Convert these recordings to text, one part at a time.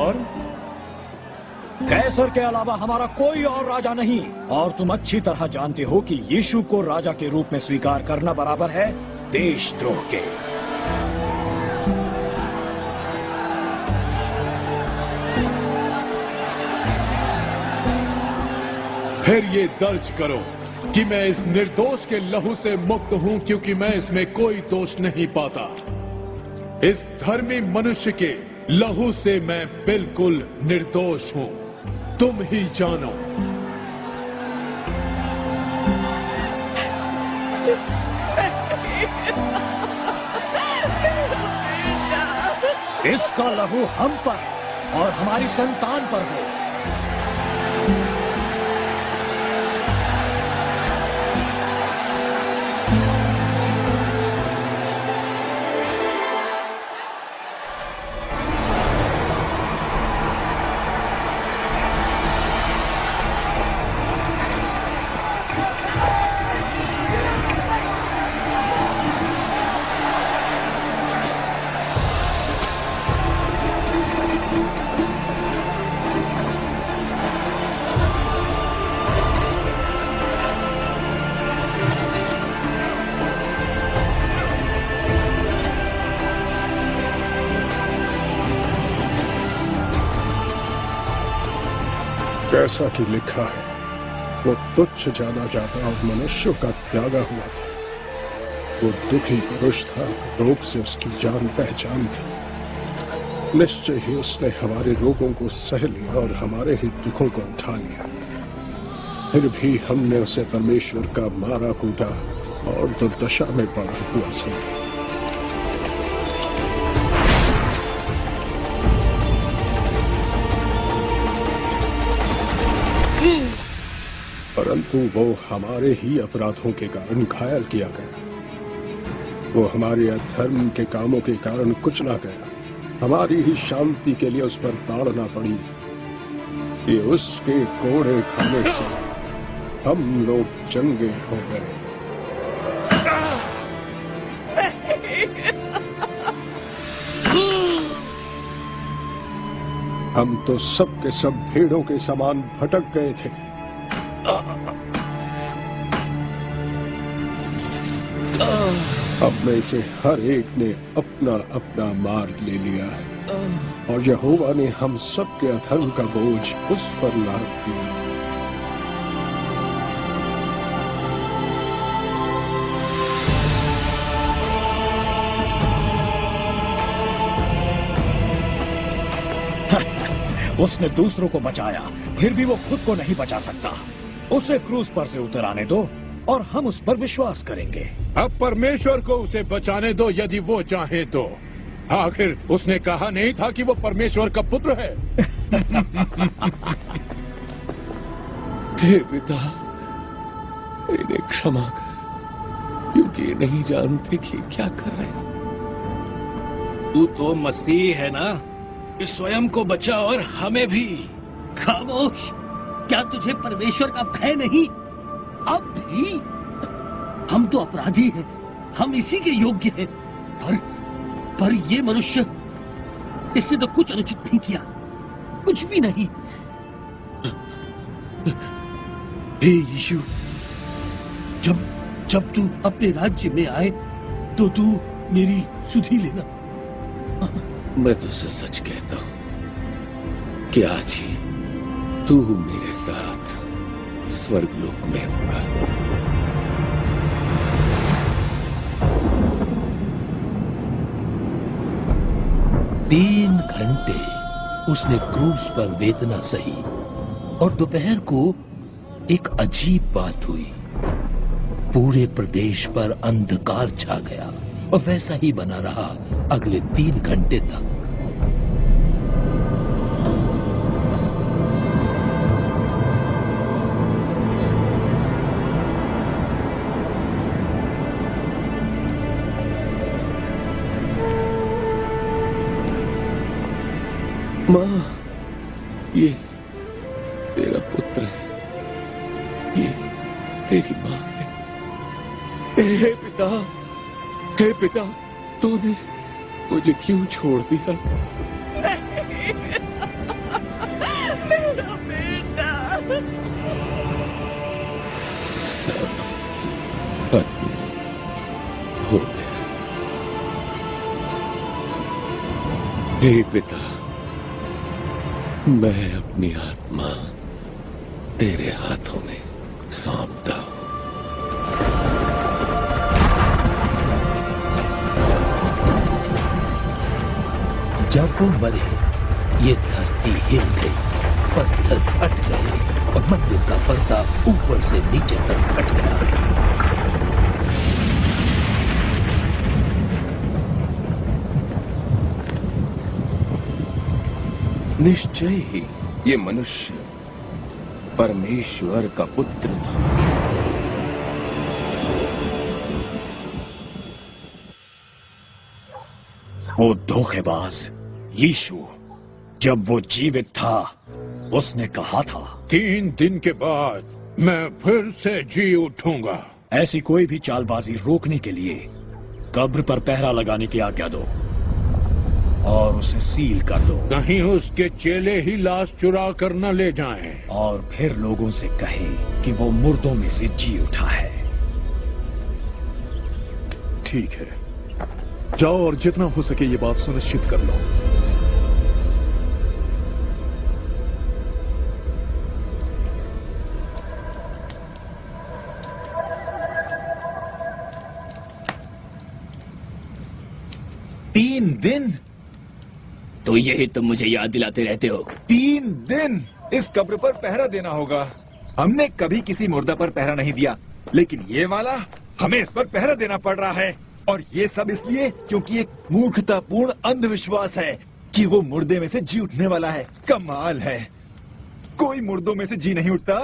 और कैसर के अलावा हमारा कोई और राजा नहीं, और तुम अच्छी तरह जानते हो कि यीशु को राजा के रूप में स्वीकार करना बराबर है देशद्रोह के। फिर ये दर्ज करो कि मैं इस निर्दोष के लहू से मुक्त हूं, क्योंकि मैं इसमें कोई दोष नहीं पाता। इस धर्मी मनुष्य के लहू से मैं बिल्कुल निर्दोष हूं, तुम ही जानो। इसका लहू हम पर और हमारी संतान पर हो। कैसा कि लिखा है, वो तुच्छ जाना जाता और मनुष्यों का त्यागा हुआ था। वो दुखी पुरुष था, रोग से उसकी जान पहचान थी। निश्चय ही उसने हमारे रोगों को सह लिया और हमारे ही दुखों को उठा लिया। फिर भी हमने उसे परमेश्वर का मारा कूटा और दुर्दशा में पड़ा हुआ समझा। परंतु वो हमारे ही अपराधों के कारण घायल किया गया, वो हमारे अधर्म के कामों के कारण कुचला गया, हमारी ही शांति के लिए उस पर ताड़ना पड़ी। ये उसके कोड़े खाने से हम लोग चंगे हो गए। हम तो सब के सब भेड़ों के समान भटक गए थे। अब में से हर एक ने अपना अपना मार्ग ले लिया है और यहोवा ने हम सब के अधर्म का बोझ उस पर लाद दिया। उसने दूसरों को बचाया, फिर भी वो खुद को नहीं बचा सकता। उसे क्रूस पर से उतर आने दो और हम उस पर विश्वास करेंगे। अब परमेश्वर को उसे बचाने दो यदि वो चाहे तो। आखिर उसने कहा नहीं था कि वो परमेश्वर का पुत्र है। हे पिता, इन्हें क्षमा कर, क्योंकि ये नहीं जानते कि क्या कर रहे हैं। तू तो मसीह है ना, स्वयं को बचा और हमें भी। खामोश! क्या तुझे परमेश्वर का भय नहीं? अब भी हम तो अपराधी हैं, हम इसी के योग्य हैं। पर ये मनुष्य, इसने तो कुछ अनुचित नहीं किया, कुछ भी नहीं। हे यीशु, जब तू अपने राज्य में आए तो तू मेरी सुधि लेना। मैं तुझसे सच कहता हूं कि आज ही तू मेरे साथ स्वर्गलोक में होगा। तीन घंटे उसने क्रूस पर वेदना सही और दोपहर को एक अजीब बात हुई। पूरे प्रदेश पर अंधकार छा गया और वैसा ही बना रहा अगले 3 घंटे तक। माँ, ये तेरा पुत्र है, ये तेरी माँ है। हे पिता, तूने मुझे क्यों छोड़ दिया? हे पिता, मैं अपनी आत्मा तेरे हाथों में सौंपता हूं। जब वो मरे, ये धरती हिल गई, पत्थर फट गए और मंदिर का पर्दा ऊपर से नीचे तक फट गया। निश्चय ही ये मनुष्य परमेश्वर का पुत्र था। वो धोखेबाज यीशु, जब वो जीवित था, उसने कहा था 3 दिन के बाद मैं फिर से जी उठूंगा। ऐसी कोई भी चालबाजी रोकने के लिए कब्र पर पहरा लगाने की आज्ञा दो और उसे सील कर दो। कहीं उसके चेले ही लाश चुरा कर न ले जाएं। और फिर लोगों से कहें कि वो मुर्दों में से जी उठा है। ठीक है, जाओ और जितना हो सके ये बात सुनिश्चित कर लो। तीन दिन? तो यही तुम मुझे याद दिलाते रहते हो। 3 दिन इस कब्र पर पहरा देना होगा। हमने कभी किसी मुर्दा पर पहरा नहीं दिया, लेकिन ये वाला हमें इस पर पहरा देना पड़ रहा है। और ये सब इसलिए क्योंकि एक मूर्खतापूर्ण अंधविश्वास है कि वो मुर्दे में से जी उठने वाला है। कमाल है, कोई मुर्दों में से जी नहीं उठता।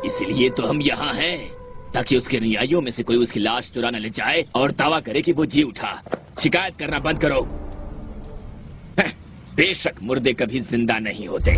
इसलिए तो हम यहाँ हैं, ताकि उसके अनुयायियों में से कोई उसकी लाश चुरा न ले जाए और दावा करे कि वो जी उठा। शिकायत करना बंद करो। बेशक मुर्दे कभी जिंदा नहीं होते।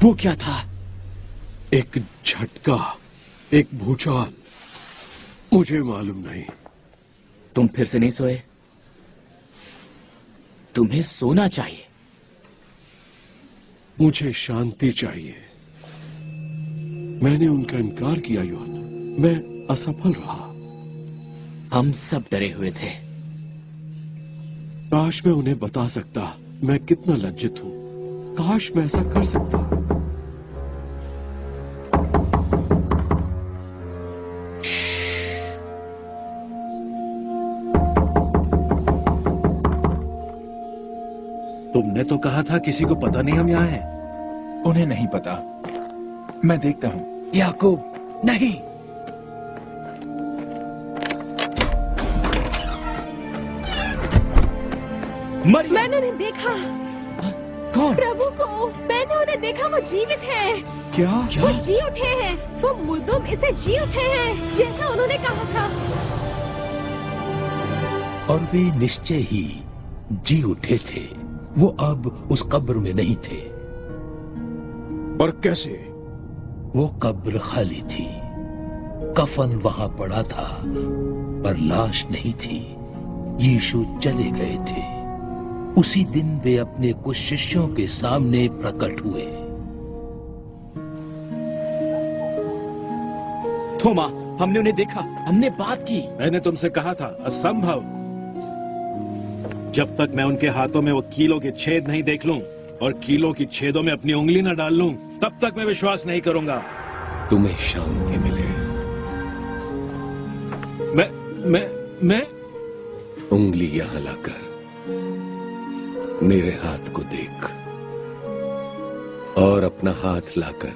वो क्या था? एक झटका, एक भूचाल, मुझे मालूम नहीं। तुम फिर से नहीं सोए? तुम्हें सोना चाहिए। मुझे शांति चाहिए। मैंने उनका इनकार किया यूहन्ना, मैं असफल रहा। हम सब डरे हुए थे। काश मैं उन्हें बता सकता मैं कितना लज्जित हूं। काश मैं ऐसा कर सकता। तुमने तो कहा था किसी को पता नहीं हम यहाँ हैं। उन्हें नहीं पता, मैं देखता हूँ। याकूब, नहीं। मरियम! मैंने उन्हें देखा। कौन? प्रभु को। मैंने उन्हें देखा, वो जीवित हैं। क्या? वो जी उठे हैं। वो मुर्दों में से जी उठे हैं, जैसा उन्होंने कहा था। और वे निश्चय ही जी उठे थे। वो अब उस कब्र में नहीं थे। पर कैसे? वो कब्र खाली थी। कफन वहां पड़ा था, पर लाश नहीं थी। यीशु चले गए थे। उसी दिन वे अपने कुछ शिष्यों के सामने प्रकट हुए। थोमा, हमने उन्हें देखा, हमने बात की। मैंने तुमसे कहा था, असंभव। जब तक मैं उनके हाथों में वो कीलों के छेद नहीं देख लूं और कीलों की छेदों में अपनी उंगली न डाल लूं, तब तक मैं विश्वास नहीं करूंगा। तुम्हें शांति मिले। मैं उंगली यहां लाकर मेरे हाथ को देख और अपना हाथ लाकर